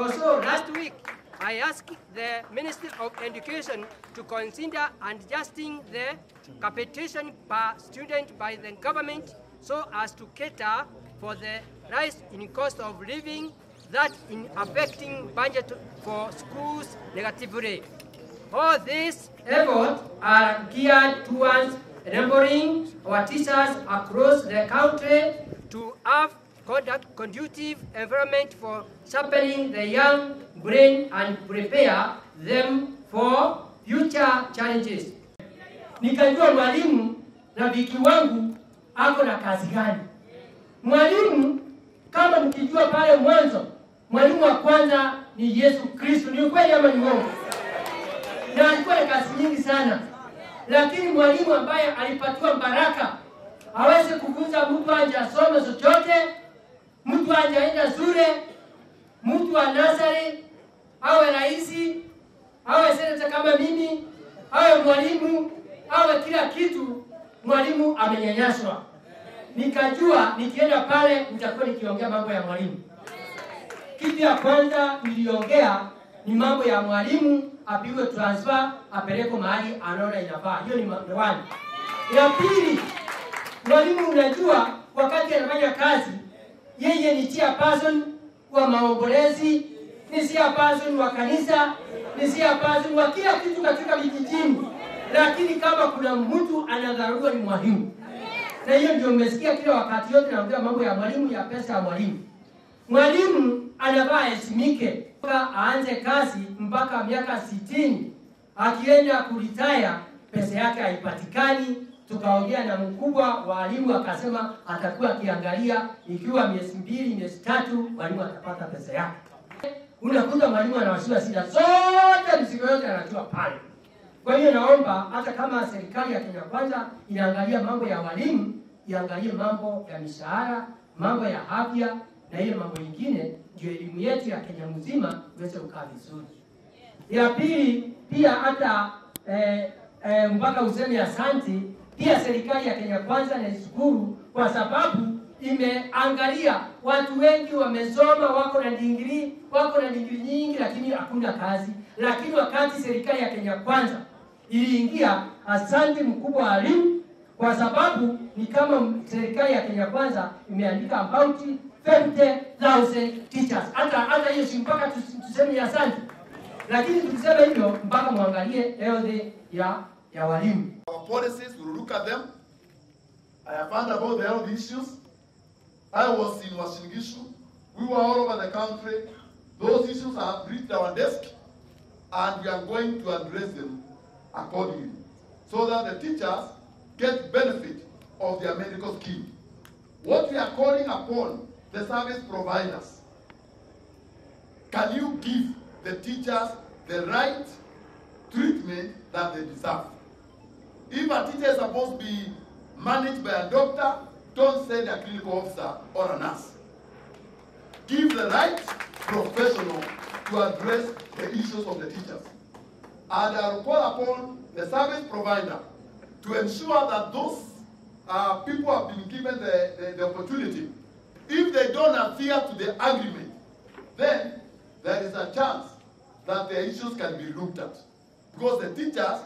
Also, last week, I asked the Ministry of Education to consider adjusting the capitation per student by the government so as to cater for the rise in cost of living that is affecting budget for schools negatively. All these efforts are geared towards enabling our teachers across the country to have conducive environment for sharpening the young brain and prepare them for future challenges. Nikajua mwalimu rafiki wangu ako na kazi gani. Mwalimu, kama mkijua pale mwanzo, mwalimu wa kwanza ni Yesu Kristo. Ni ukweli ama ni uongo? Na alikuwa na kazi nyingi sana. Lakini mwalimu ambaye alipatiwa baraka aweze kufunza mtu anje asome chochote, mtu anje aenda shule, mtu wa nursery, awe raisi, awe seneta kama mimi, awe mwalimu, awe kila kitu, mwalimu amenyanyaswa. Nikajua nikienda pale nitakuwa nikiongea mambo ya mwalimu. Kitu ya kwanza niliongea ni mambo ya mwalimu apigwe transfer apelekwe mahali anaona inafaa. Hiyo ni number 1. Ya pili, mwalimu unajua wakati anafanya kazi yeye ni chairperson wa maombolezi, ni chairperson wa kanisa, ni chairperson wa kila kitu katika vijijini. Lakini kama kuna mtu anadharura ni mwalimu. Na hiyo ndio mmesikia kila wakati yote naongea mambo ya mwalimu, ya pesa ya mwalimu. Mwalimu anafaa heshimike aanze kazi mpaka miaka 60. Akienda kuritaya pesa yake haipatikani. Tukaongea na mkubwa wa walimu akasema atakuwa akiangalia ikiwa miezi 2, miezi 3 walimu atapata pesa yake. Unakuta mwalimu anawashia shida zote, mzigo yote anatoa pale. Kwa hiyo naomba hata kama serikali ya Kenya Kwanza inaangalia mambo ya walimu, iangalie mambo ya mishahara, mambo ya afya na ile mambo mengine, ndio elimu yetu ya Kenya mzima iweze kukaa vizuri. Ya pili, pia hata mpaka useme asante, pia serikali ya Kenya Kwanza na ishukuru kwa sababu imeangalia watu wengi wamesoma, wako na degree nyingi lakini hakuna kazi. Lakini wakati serikali ya Kenya Kwanza iliingia, asante mkubwa wa walimu, kwa sababu ni kama serikali ya Kenya Kwanza imeandika about 50,000 teachers. Hata hiyo si mpaka tuseme asante. Lakini tukisema hivyo mpaka muangalie health ya walimu. Our policies, we will look at them. I have found about the health issues. I was in Washingishu. We were all over the country. Those issues have reached our desk and we are going to address them accordingly so that the teachers get benefit of their medical scheme. What we are calling upon the service providers, can you give the teachers the right treatment that they deserve? If a teacher is supposed to be managed by a doctor, don't send a clinical officer or a nurse. Give the right professional to address the issues of the teachers. And I will call upon the service provider to ensure that those people have been given the opportunity. If they don't adhere to the agreement, then there is a chance that the issues can be looked at. Because the teachers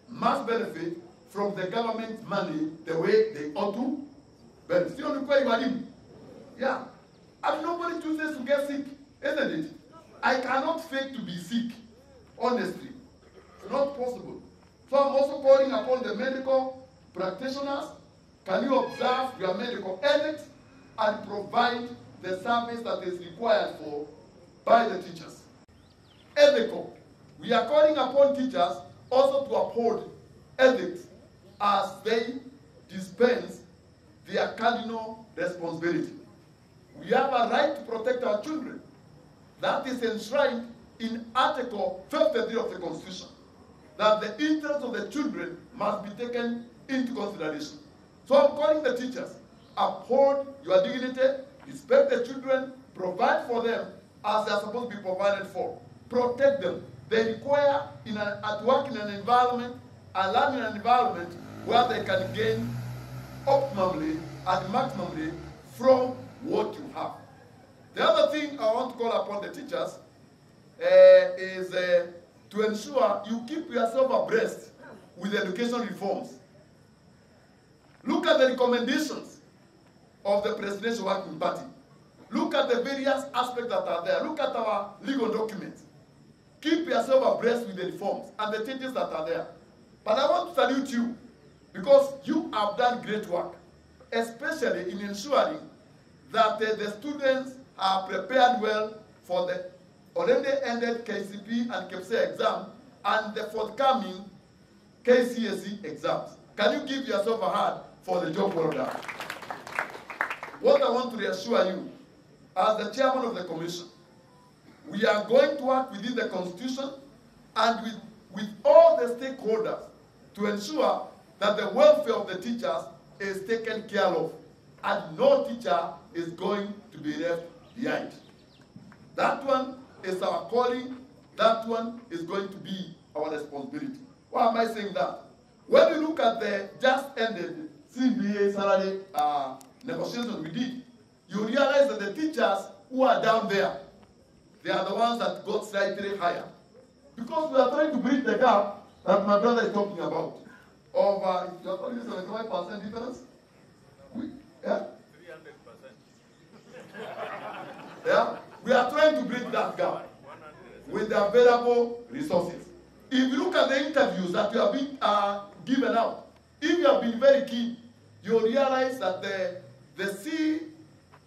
must benefit from the government money the way they ought to benefit. Yeah. And nobody chooses to get sick, isn't it? I cannot fake to be sick, honestly. It's not possible. So I'm also calling upon the medical practitioners. Can you observe your medical ethics and provide the service that is required for by the teachers? Ethical. We are calling upon teachers also to uphold ethics as they dispense their cardinal responsibility. We have a right to protect our children. That is enshrined in Article 53 of the Constitution, that the interests of the children must be taken into consideration. So I'm calling the teachers, uphold your dignity, respect the children, provide for them as they are supposed to be provided for. Protect them. They require to work in an environment and learn in an environment where they can gain optimally and maximally from what you have. The other thing I want to call upon the teachers is to ensure you keep yourself abreast with education reforms. Look at the recommendations of the Presidential Working Party. Look at the various aspects that are there. Look at our legal documents. Keep yourself abreast with the reforms and the changes that are there. But I want to salute you because you have done great work, especially in ensuring that the students are prepared well for the already ended KCP and KPSE exam and the forthcoming KCSE exams. Can you give yourself a hand for the job well done? What I want to reassure you, as the chairman of the commission, we are going to work within the Constitution and with all the stakeholders to ensure that the welfare of the teachers is taken care of and no teacher is going to be left behind. That one is our calling. That one is going to be our responsibility. Why am I saying that? When you look at the just ended CBA salary negotiation we did, you realize that the teachers who are down there, they are the ones that got slightly higher. Because we are trying to bridge the gap that my brother is talking about. Of, you're talking 75% difference? Yeah? 300%. Yeah? We are trying to bridge that gap with the available resources. If you look at the interviews that you have been given out, if you have been very keen, you'll realize that the C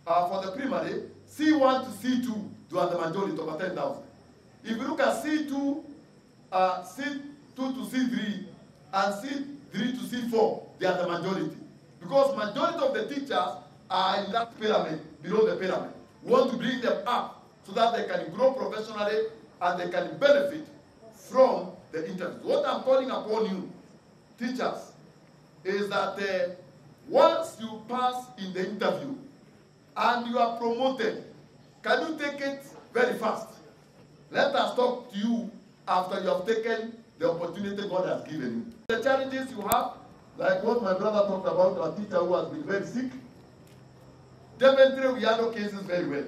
for the primary, C1 to C2, you are the majority over 10,000. If you look at C2, C2 to C3, and C3 to C4, they are the majority. Because majority of the teachers are in that pyramid, below the pyramid. We want to bring them up so that they can grow professionally and they can benefit from the interviews. What I'm calling upon you, teachers, is that once you pass in the interview and you are promoted, can you take it very fast? Let us talk to you after you have taken the opportunity God has given you. The challenges you have, like what my brother talked about, a teacher who has been very sick, definitely we handle cases very well.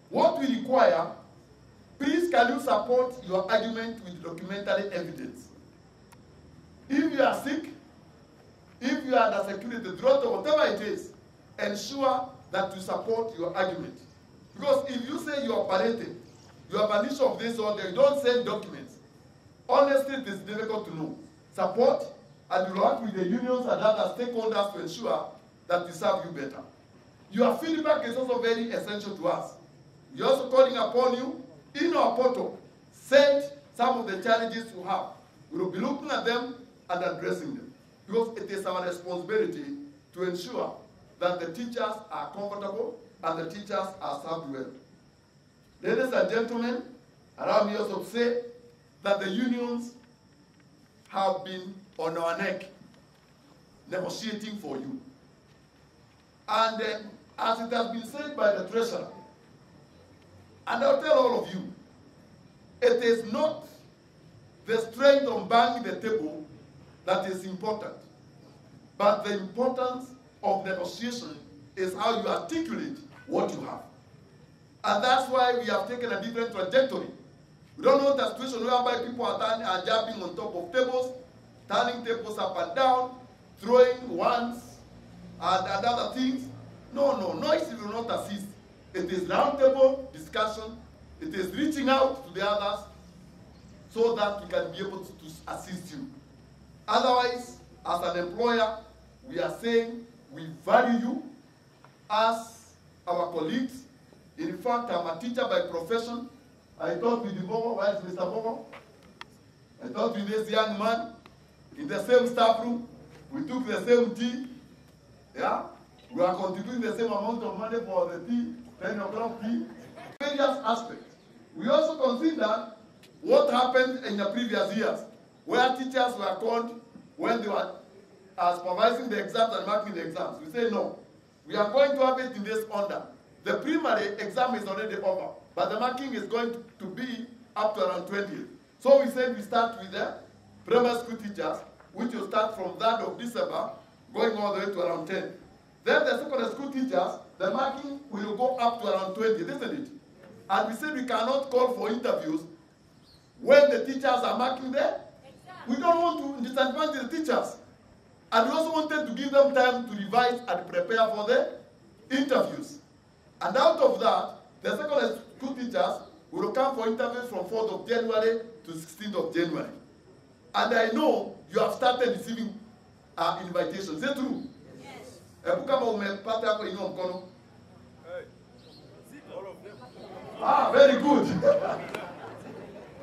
What we require, please can you support your argument with documentary evidence? If you are sick, if you are under security threat or whatever it is, ensure that you support your argument. Because if you say you are operating, you have an issue of this or that, you don't send documents, honestly it is difficult to know. Support and you work with the unions and other stakeholders to ensure that we serve you better. Your feedback is also very essential to us. We are also calling upon you in our portal. Send some of the challenges you have. We will be looking at them and addressing them. Because it is our responsibility to ensure that the teachers are comfortable and the teachers are served well. Ladies and gentlemen, allow me also to say that the unions have been on our neck negotiating for you. And as it has been said by the treasurer, and I'll tell all of you, it is not the strength of banging the table that is important, but the importance of negotiation is how you articulate what you have. And that's why we have taken a different trajectory. We don't want a situation whereby people are jumping on top of tables, turning tables up and down, throwing wands and other things. No, noise will not assist. It is roundtable discussion. It is reaching out to the others so that we can be able to assist you. Otherwise, as an employer, we are saying we value you as our colleagues. In fact, I'm a teacher by profession. I taught with Bogo, where is Mr. Bogo? I taught with this young man in the same staff room. We took the same tea. Yeah? We are contributing the same amount of money for the tea, 10 o'clock tea. Various aspects. We also consider what happened in the previous years, where teachers were called when they were supervising the exams and marking the exams. We say no. We are going to have it in this order. The primary exam is already over, but the marking is going to be up to around 20th. So we said we start with the primary school teachers, which will start from 3rd of December, going all the way to around 10. Then the secondary school teachers, the marking will go up to around 20, isn't it? And we said we cannot call for interviews when the teachers are marking there. We don't want to disadvantage the teachers. And we also wanted to give them time to revise and prepare for the interviews. And out of that, the secondary school teachers will come for interviews from 4th of January to 16th of January. And I know you have started receiving invitations. Is that true? Yes. Very good.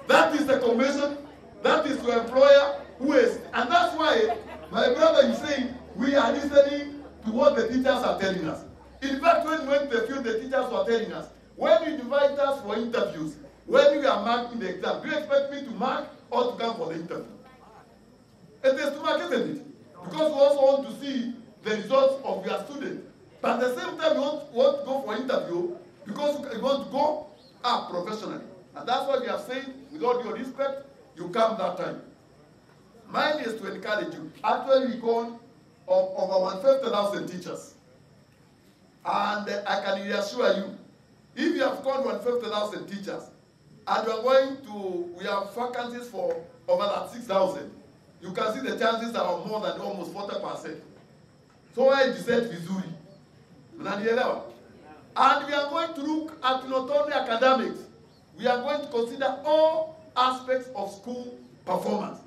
That is the commission. That is the employer who is. And that's why my brother is saying we are listening to what the teachers are telling us. In fact, when we went to the field, the teachers were telling us, when you invite us for interviews, when we are marking the exam, do you expect me to mark or to come for the interview? It is to mark, isn't it? Because we also want to see the results of your student. But at the same time, we want to go for interview because we want to go up professionally. And that's why we are saying, with all due respect, you come that time. Mine is to encourage you. Actually, we call over 150,000 teachers. And I can reassure you, if you have called 150,000 teachers, and we have vacancies for over 6,000, you can see the chances are more than almost 40%. So I decided vizuri. And we are going to look at not only academics, we are going to consider all aspects of school performance.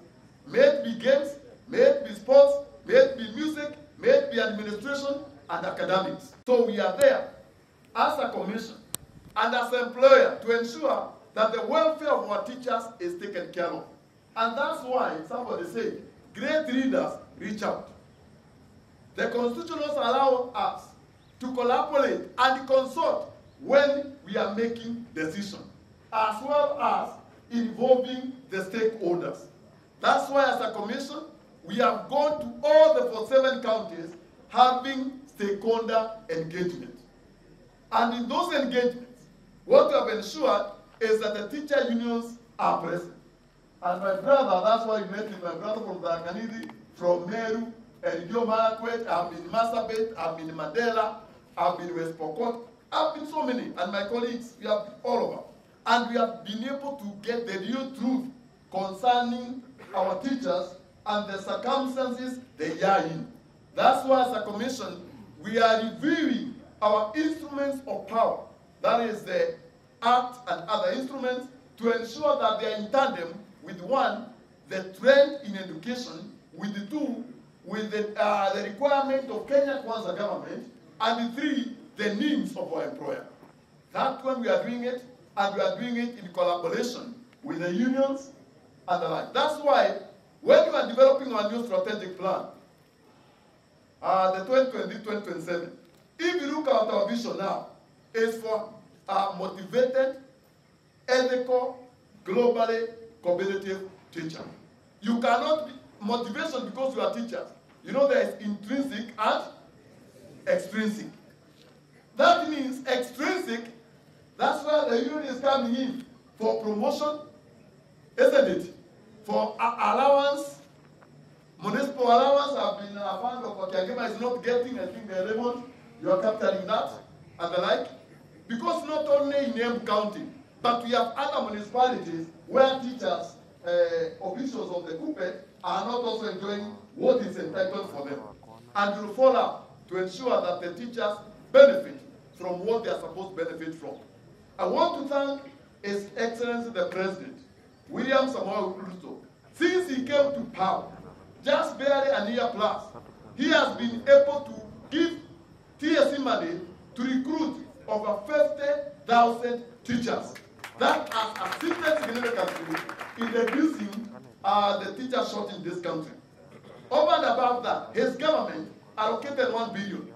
May it be games, may it be sports, may it be music, may it be administration and academics. So we are there as a commission and as an employer to ensure that the welfare of our teachers is taken care of. And that's why somebody said, great leaders reach out. The Constitution also allows us to collaborate and consult when we are making decisions, as well as involving the stakeholders. That's why as a commission, we have gone to all the 47 counties having stakeholder engagement. And in those engagements, what we have ensured is that the teacher unions are present. And my brother, that's why you met with my brother from Dakanidi, from Meru, and Marakwet, I've been in Marsabit, I've been in Mandela, I've been in West Pokot, I've been so many, and my colleagues, we have been all over. And we have been able to get the real truth concerning our teachers and the circumstances they are in. That's why as a commission, we are reviewing our instruments of power, that is the Act and other instruments, to ensure that they are in tandem with one, the trend in education, with the two, with the requirement of Kenya Kwanza government, and the three, the needs of our employer. That's when we are doing it, and we are doing it in collaboration with the unions and the like. That's why when we are developing our new strategic plan, the 2020-2027, if you look at our vision now, it's for a motivated, ethical, globally competitive teacher. You cannot be motivation because you are teachers. You know there is intrinsic and extrinsic. That means extrinsic, that's where the union is coming in for promotion, isn't it? For allowance, municipal allowance, I've been a fan of what Yagema is not getting, I think the 11th, you are capturing that, and the like. Because not only in Embu County, but we have other municipalities where teachers, officials of the CUPE are not also enjoying what is entitled for them. And we will follow up to ensure that the teachers benefit from what they are supposed to benefit from. I want to thank His Excellency the President, William Samoei Ruto. Since he came to power, just barely a year plus, he has been able to give TSC money to recruit over 50,000 teachers. That has assisted significantly in reducing the teacher shortage in this country. Over and above that, his government allocated 1 billion.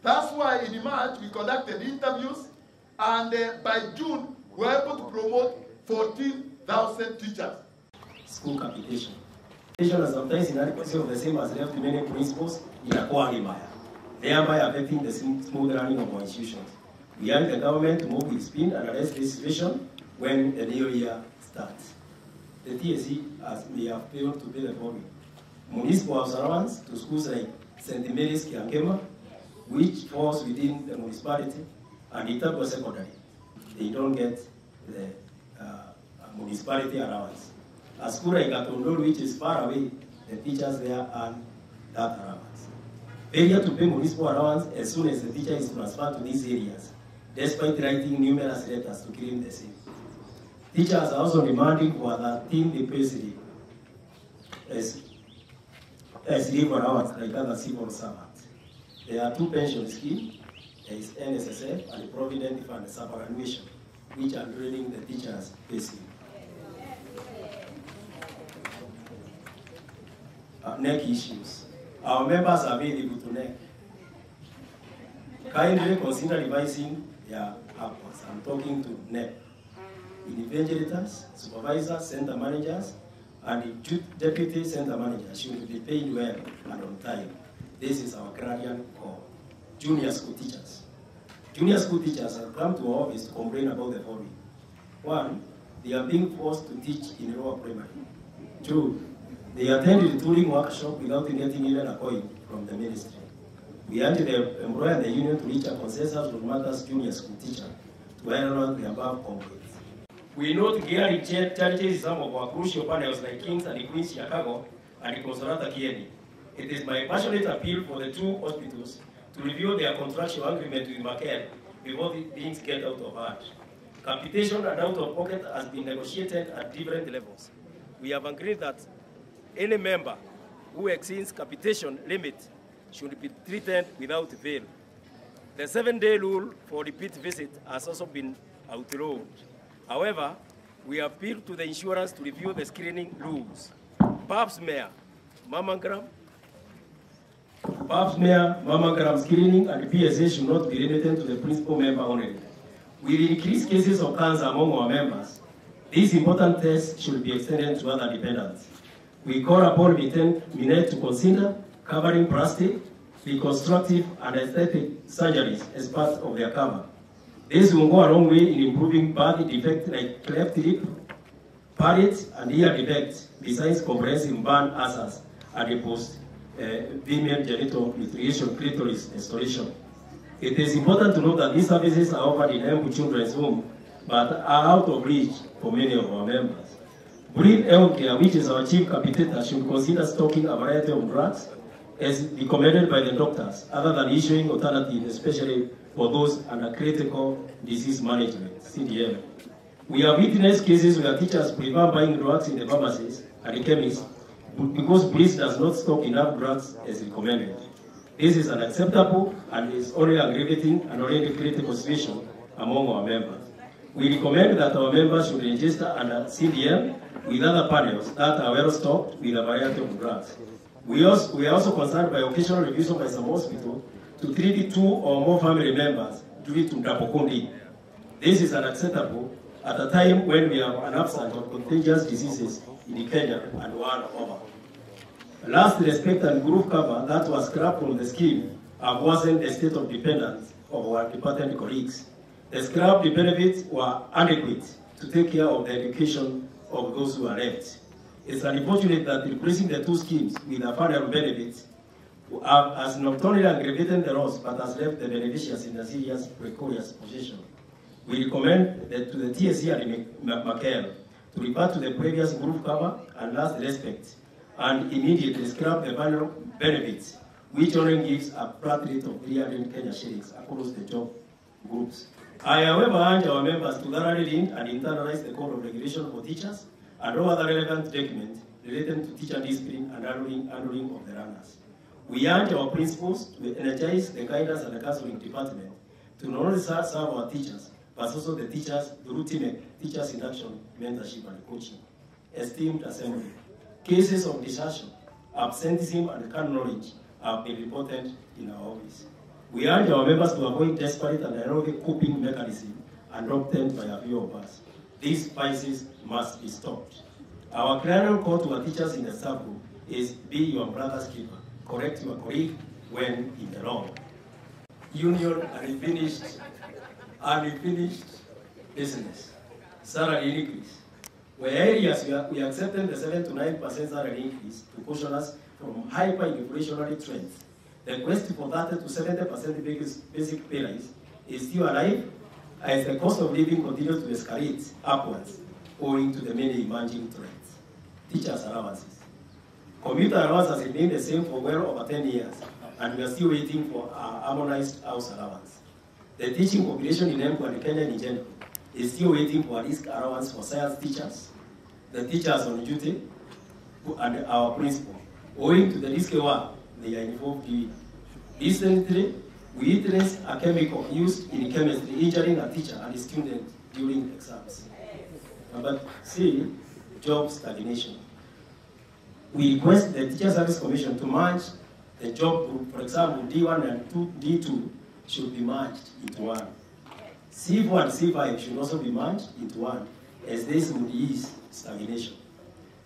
That's why in March we conducted interviews, and by June we were able to promote 14,000 teachers. School capitation. Sometimes inadequacy of the same as left many principals inakuwa mbaya, thereby affecting the smooth running of our institutions. We urge the government to move with speed and address this situation when the new year starts. The TSC may have failed to pay the following: municipal allowance to schools like St. Mary's Kiangema, which falls within the municipality, and Itako Secondary. They don't get the municipality allowance. A school like Atondol, which is far away, the teachers there earn that allowance. Failure to pay municipal allowance as soon as the teacher is transferred to these areas, despite writing numerous letters to claim the same. Teachers are also demanding for the team they pay as leave allowance like other civil servants. There are two pension schemes. There is NSSF and the Provident Fund superannuation, which are draining the teachers' pay slip. NEC issues. Our members are available to NEC. Kindly consider revising their outputs. I'm talking to NEC. Invigilators, supervisors, center managers, and the deputy center managers should be paid well and on time. This is our guardian core. Junior school teachers. Junior school teachers have come to our office to complain about the following. One, they are being forced to teach in lower primary. Two, they attended the tooling workshop without getting even a coin from the ministry. We urge the employer and the union to reach a consensus on matters junior school teacher to iron the above complaints. We note gearing challenges some of our crucial panels like Kings and Queens Chicago and Consolata Kieni. It is my passionate appeal for the two hospitals to review their contractual agreement with Macquarie before things get out of hand. Capitation and out-of-pocket has been negotiated at different levels. We have agreed that any member who exceeds capitation limit should be treated without bail. The 7-day rule for repeat visit has also been outlawed. However, we appeal to the insurance to review the screening rules. Pap smear, mammogram screening and PSA should not be limited to the principal member only. With increased cases of cancer among our members, these important tests should be extended to other dependents. We call upon Minet to consider covering plastic, reconstructive, and aesthetic surgeries as part of their cover. This will go a long way in improving body defects like cleft lip, palate, and ear defects, besides comprehensive burn ulcers and the post-female genital mutilation clitoris restoration. It is important to note that these services are offered in Embu Children's Home, but are out of reach for many of our members. Breed Healthcare, which is our chief capitator, should consider stocking a variety of drugs as recommended by the doctors, other than issuing alternatives, especially for those under critical disease management, CDM. We have witnessed cases where teachers prefer buying drugs in the pharmacies and the chemists because police does not stock enough drugs as recommended. This is unacceptable and is only aggravating an already critical situation among our members. We recommend that our members should register under CDM with other panels that are well stocked with a variety of drugs. We are also concerned by occasional revision by some hospitals to treat 2 or more family members due to Ndapokundi. This is unacceptable at a time when we have an absence of contagious diseases in Kenya and world over. Last, respect and group cover that was scrapped from the scheme have worsened the state of dependence of our department colleagues. The scrapped benefits were adequate to take care of the education of those who are left. It's unfortunate that replacing the two schemes with a final benefits has not only aggravated the loss, but has left the beneficiaries in a serious precarious position. We recommend that to the TSC and Macquarie to revert to the previous group cover and last respect, and immediately scrap the final benefits, which only gives a flat rate of 300 Kenya shillings across the job groups. I, however, urge our members to thoroughly read and internalize the code of regulation for teachers and all other relevant documents related to teacher discipline and handling of the runners. We urge our principals to energize the guidance and the counseling department to not only serve our teachers, but also the teachers through teachers in action, mentorship, and coaching. Esteemed Assembly, cases of desertion, absenteeism, and canned knowledge have been reported in our office. We urge our members to avoid desperate and aerobic coping mechanism adopted by a few of us. These vices must be stopped. Our clarion call to our teachers in the staff room is be your brother's keeper. Correct your colleague when in the wrong. Union unfinished business. Salary increase. Where areas we accepted the 7 to 9% salary increase to caution us from hyperinflationary trends. The quest for 30 to 70% basic pay rise is still alive as the cost of living continues to escalate upwards owing to the many emerging threats. Teachers' allowances. Commuter allowance has remained the same for well over 10 years, and we are still waiting for our harmonized house allowance. The teaching population in Embu and Kenya in general is still waiting for a risk allowance for science teachers, the teachers on duty, and our principal, owing to the risky work they are involved in. Recently, we witnessed a chemical used in chemistry injuring a teacher and a student during exams. Number 3, job stagnation. We request the Teacher Service Commission to merge the job group. For example, D1 and D2 should be merged into one. C4 and C5 should also be merged into one, as this would ease stagnation.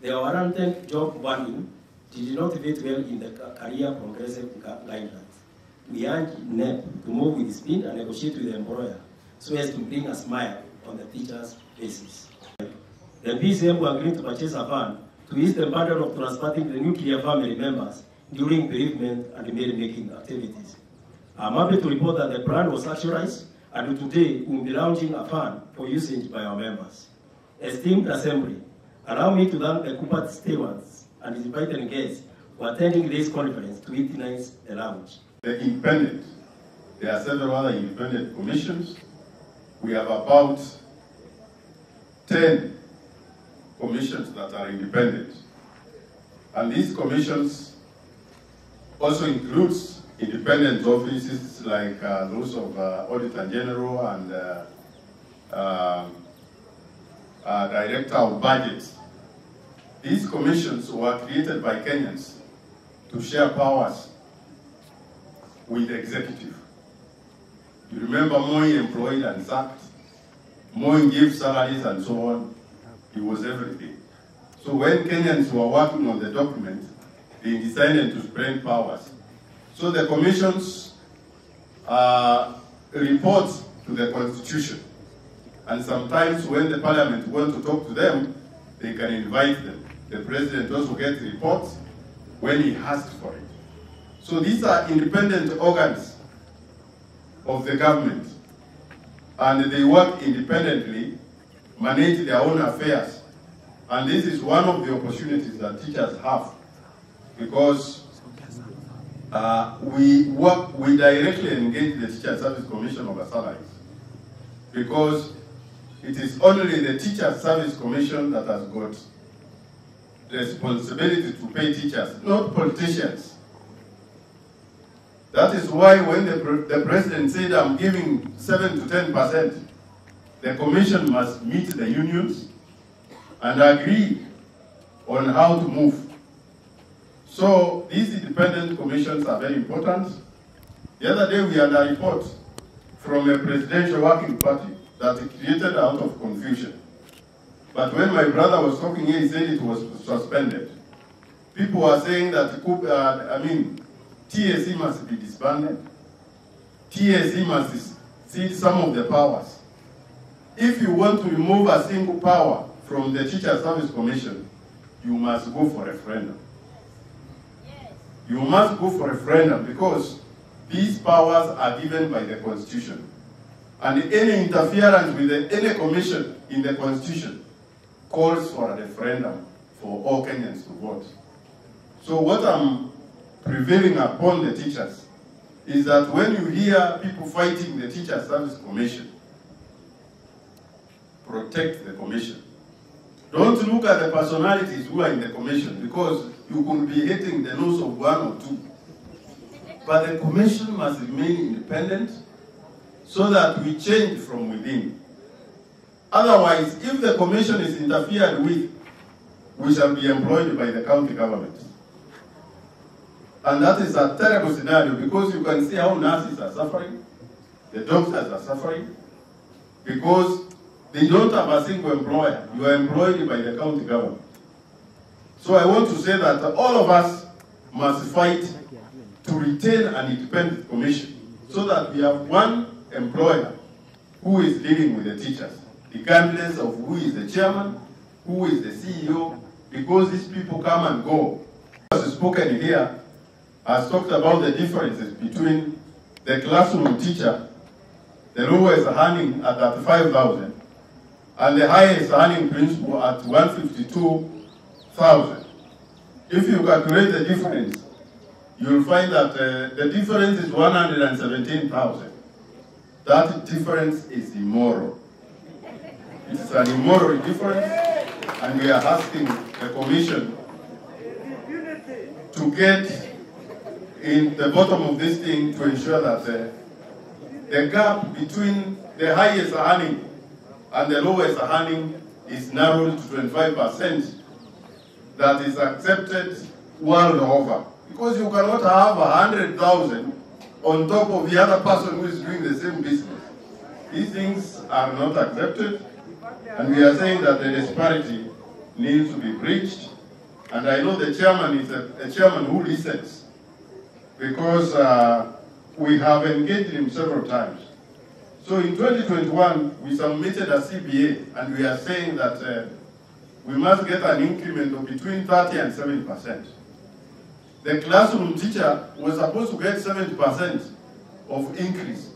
The warranted job banding did not fit well in the career progressive guidelines. We urge NEP to move with speed and negotiate with the employer so as to bring a smile on the teachers' faces. The PCM were agreed to purchase a van to ease the burden of transporting the nuclear family members during bereavement and merrymaking activities. I'm happy to report that the plan was actualized, and today we will be launching a fund for usage by our members. Esteemed Assembly, allow me to thank the Cooper stewards and his invited guests for attending this conference to witness the launch. The independent, there are several other independent commissions. We have about 10 commissions that are independent. And these commissions also includes independent offices like those of Auditor General and Director of Budget. These commissions were created by Kenyans to share powers with the executive. You remember Moi employed and sacked, Moi gave salaries and so on. It was everything. So when Kenyans were working on the document, they decided to spread powers. So the commissions report to the Constitution. And sometimes when the Parliament wants to talk to them, they can invite them. The President also gets reports when he asks for it. So these are independent organs of the government. And they work independently, manage their own affairs. And this is one of the opportunities that teachers have, because we directly engage the Teacher Service Commission over salaries, because it is only the Teacher Service Commission that has got the responsibility to pay teachers, not politicians. That is why when the President said, I'm giving 7 to 10%, the Commission must meet the unions and agree on how to move. So these independent commissions are very important. The other day we had a report from a presidential working party that it created out of confusion. But when my brother was talking here, he said it was suspended. People were saying that TSE must be disbanded. TSE must cede some of the powers. If you want to remove a single power from the Teacher Service Commission, you must go for a referendum. You must go for a referendum because these powers are given by the Constitution. And any interference with any commission in the Constitution calls for a referendum for all Kenyans to vote. So what I'm prevailing upon the teachers is that when you hear people fighting the Teacher Service Commission, protect the commission. Don't look at the personalities who are in the commission, because you could be hitting the nose of one or two. But the commission must remain independent so that we change from within. Otherwise, if the commission is interfered with, we shall be employed by the county government. And that is a terrible scenario, because you can see how nurses are suffering, the doctors are suffering, because they don't have a single employer. You are employed by the county government. So I want to say that all of us must fight to retain an independent commission so that we have one employer who is dealing with the teachers, regardless of who is the chairman, who is the CEO, because these people come and go. As spoken here, has talked about the differences between the classroom teacher, the lowest earning at 35,000, and the highest earning principal at 152,000. If you calculate the difference, you will find that the difference is 117,000. That difference is immoral. It's an immoral difference, and we are asking the Commission to get in the bottom of this thing to ensure that the gap between the highest earning and the lowest earning is narrowed to 25%. That is accepted world over. Because you cannot have 100,000 on top of the other person who is doing the same business. These things are not accepted, and we are saying that the disparity needs to be bridged. And I know the chairman is a chairman who listens, because we have engaged him several times. So in 2021, we submitted a CBA, and we are saying that we must get an increment of between 30 and 70%. The classroom teacher was supposed to get 70% of increase,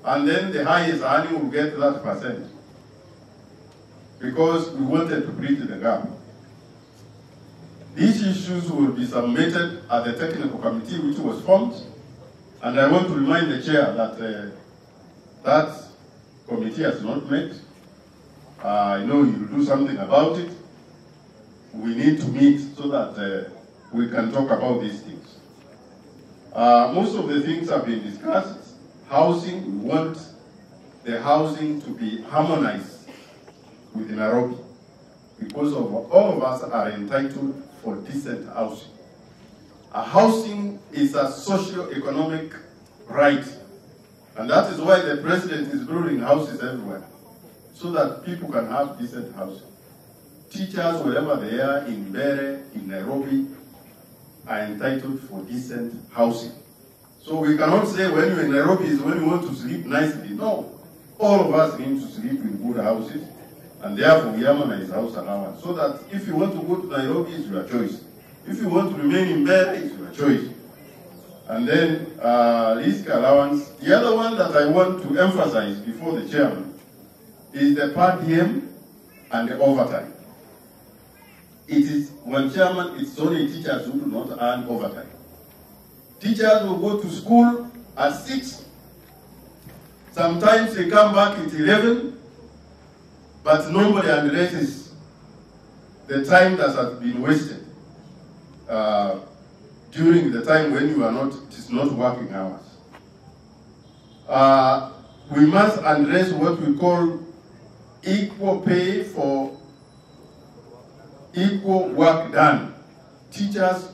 and then the highest earning will get that percent, because we wanted to bridge the gap. These issues will be submitted at the technical committee which was formed, and I want to remind the chair that that committee has not met. I know you will do something about it. We need to meet so that we can talk about these things. Most of the things have been discussed. Housing, we want the housing to be harmonized with Nairobi, because all of us are entitled for decent housing. A housing is a socio-economic right, and that is why the president is building houses everywhere, so that people can have decent housing. Teachers, wherever they are, in Mbeere, in Nairobi, are entitled for decent housing. So we cannot say when you're in Nairobi is when you want to sleep nicely. No, all of us need to sleep in good houses, and therefore we harmonize house allowance, so that if you want to go to Nairobi, it's your choice. If you want to remain in Mbeere, it's your choice. And then risk allowance. The other one that I want to emphasize before the chairman is the per diem and the overtime. It is, when chairman, it's only teachers who do not earn overtime. Teachers will go to school at 6. Sometimes they come back at 11, but nobody addresses the time that has been wasted during the time when you are not, it is not working hours. We must address what we call equal pay for equal work done. Teachers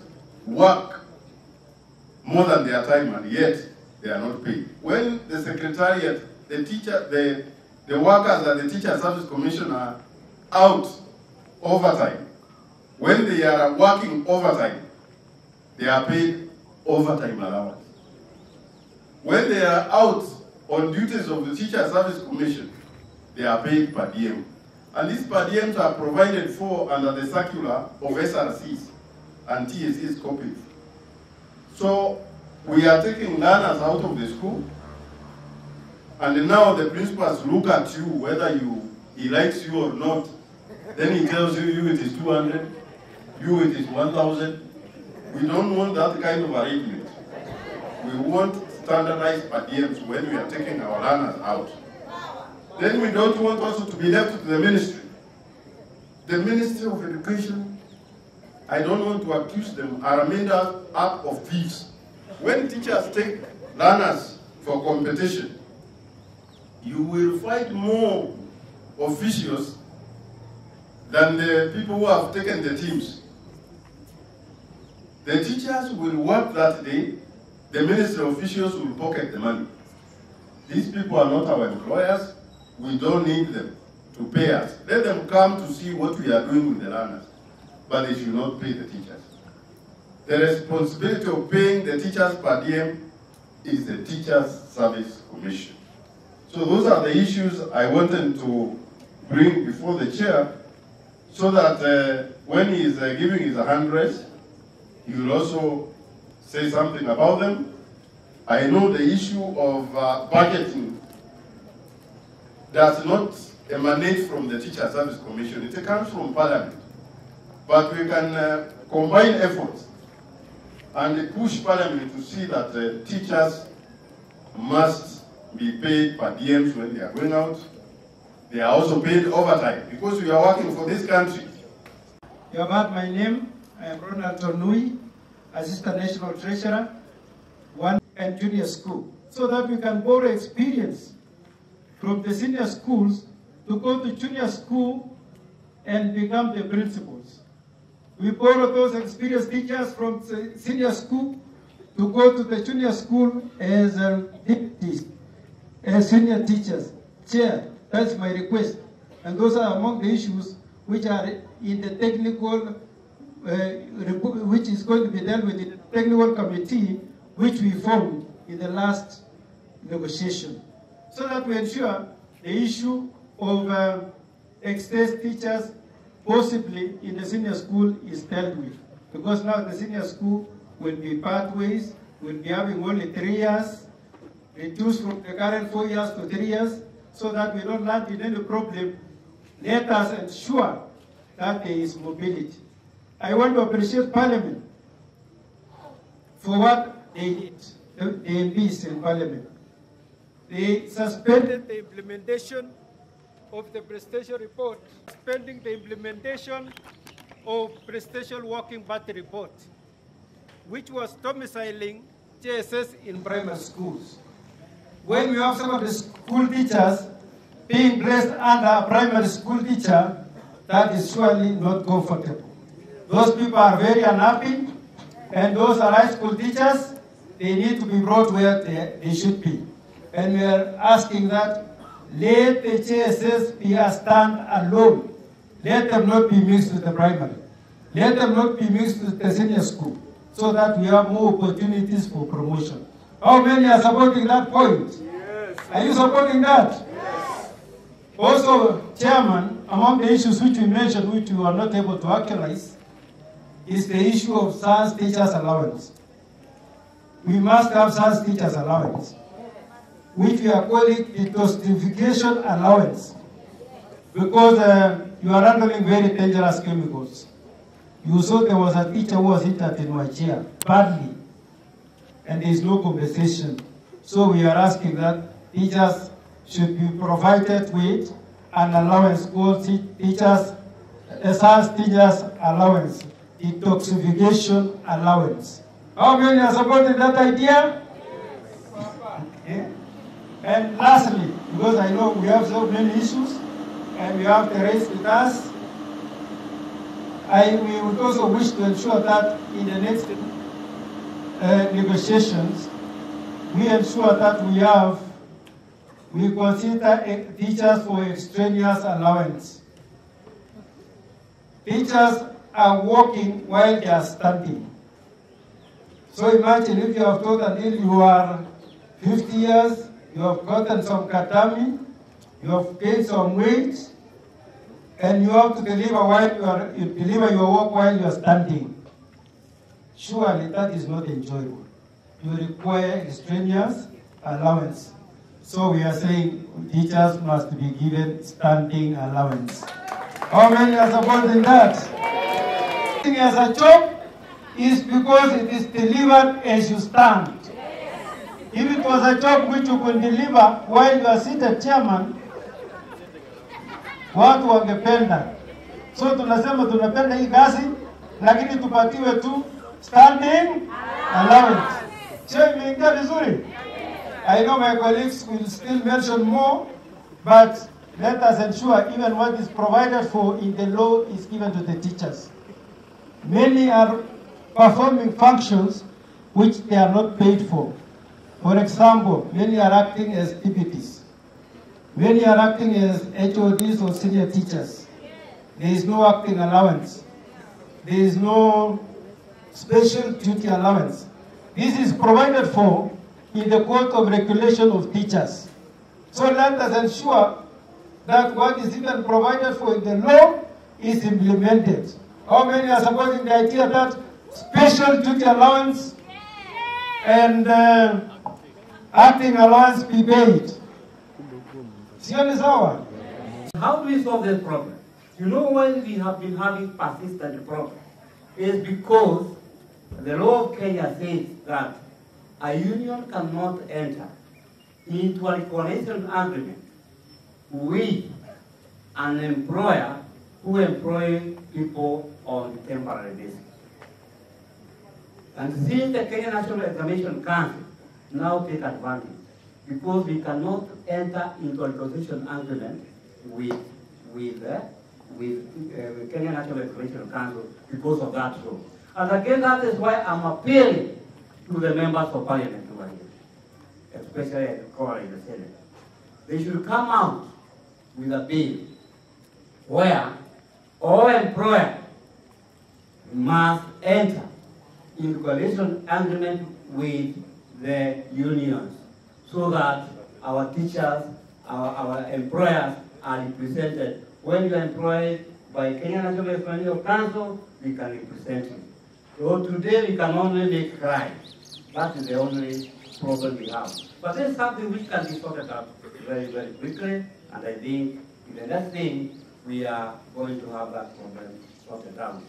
work more than their time, and yet they are not paid. When the secretariat, the teacher, the workers at the Teacher Service Commission are out overtime, when they are working overtime, they are paid overtime allowance. When they are out on duties of the Teacher Service Commission, they are paid per diem. And these per diems are provided for under the circular of SRCs and TSC's copies. So we are taking learners out of the school, and now the principals look at you, whether he likes you or not. Then he tells you it is 200, you it is 1,000. We don't want that kind of arrangement. We want standardized per diems when we are taking our learners out. Then we don't want also to be left to the ministry. The Ministry of Education, I don't want to accuse them, are made up of thieves. When teachers take learners for competition, you will find more officials than the people who have taken the teams. The teachers will work that day, the ministry officials will pocket the money. These people are not our employers. We don't need them to pay us. Let them come to see what we are doing with the learners, but they should not pay the teachers. The responsibility of paying the teachers per diem is the Teachers Service Commission. So those are the issues I wanted to bring before the chair, so that when he is giving his address, he will also say something about them. I know the issue of budgeting does not emanate from the Teacher Service Commission. It comes from Parliament. But we can combine efforts and push Parliament to see that teachers must be paid per diems when they are going out. They are also paid overtime because we are working for this country. You have heard my name. I am Ronald Tonui, Assistant National Treasurer, 1 and Junior School, so that we can borrow experience from the senior schools to go to junior school and become the principals. We borrow those experienced teachers from the senior school to go to the junior school as deputies, as senior teachers. Chair, that's my request. And those are among the issues which are in the technical, which is going to be dealt with in the technical committee, which we formed in the last negotiation, so that we ensure the issue of excess teachers possibly in the senior school is dealt with. Because now the senior school will be pathways, will be having only 3 years, reduced from the current 4 years to 3 years, so that we don't land in any problem. Let us ensure that there is mobility. I want to appreciate Parliament for what they did, the MPs in Parliament. They suspended the implementation of the prestation report, suspending the implementation of prestation working party report, which was domiciling JSS in primary schools. When we have some of the school teachers being placed under a primary school teacher, that is surely not comfortable. Those people are very unhappy, and those are high school teachers, they need to be brought where they should be. And we are asking that let the JSS be a stand-alone. Let them not be mixed with the primary. Let them not be mixed with the senior school, so that we have more opportunities for promotion. How many are supporting that point? Yes. Are you supporting that? Yes. Also, Chairman, among the issues which we mentioned, which we were not able to actualize, is the issue of science teachers' allowance. We must have science teachers' allowance, which we are calling the dosification allowance, because you are handling very dangerous chemicals. You saw there was a teacher who was injured in Wajir badly, and there is no compensation. So we are asking that teachers should be provided with an allowance called science teachers' allowance, detoxification allowance. How many are supporting that idea? Yeah. And lastly, because I know we have so many issues and we have the race with us, we would also wish to ensure that in the next negotiations, we ensure that we consider teachers for extraneous allowance. Teachers are working while they are standing. So imagine if you have taught until you are 50 years, you have gotten some katami, you have gained some weight, and you have to deliver your work while you are standing. Surely that is not enjoyable. You require extraneous allowance. So we are saying teachers must be given standing allowance. How many are supporting that? As a job is because it is delivered as you stand. If it was a job which you could deliver while you are seated, Chairman, watu wangependa. So tunasema tunapenda hii kazi, lakini tupatiwe tu standing allowance. Sio imeingia vizuri? I know my colleagues will still mention more, but let us ensure even what is provided for in the law is given to the teachers. Many are performing functions which they are not paid for. For example, many are acting as deputies. Many are acting as HODs or senior teachers. There is no acting allowance. There is no special duty allowance. This is provided for in the Code of Regulation of Teachers. So let us ensure that what is even provided for in the law is implemented. How many are supporting the idea that special duty allowance and acting allowance be paid? Sio ni sawa? How do we solve this problem? You know why we have been having persistent problem? It's because the law of Kenya says that a union cannot enter into a recognition agreement with an employer who employs people on temporary basis. And since the Kenya National Examination Council now take advantage, because we cannot enter into a negotiation agreement with Kenya National Examination Council because of that law. And again, that is why I'm appealing to the members of parliament over here, especially at the core in the Senate. They should come out with a bill where all employers must enter in coalition agreement with the unions so that our teachers, our employers are represented. When you are employed by Kenya National Examination Council, we can represent you. So today we can only make crimes. That is the only problem we have. But this is something which can be sorted out very, very quickly, and I think in the next thing we are going to have that problem sorted out.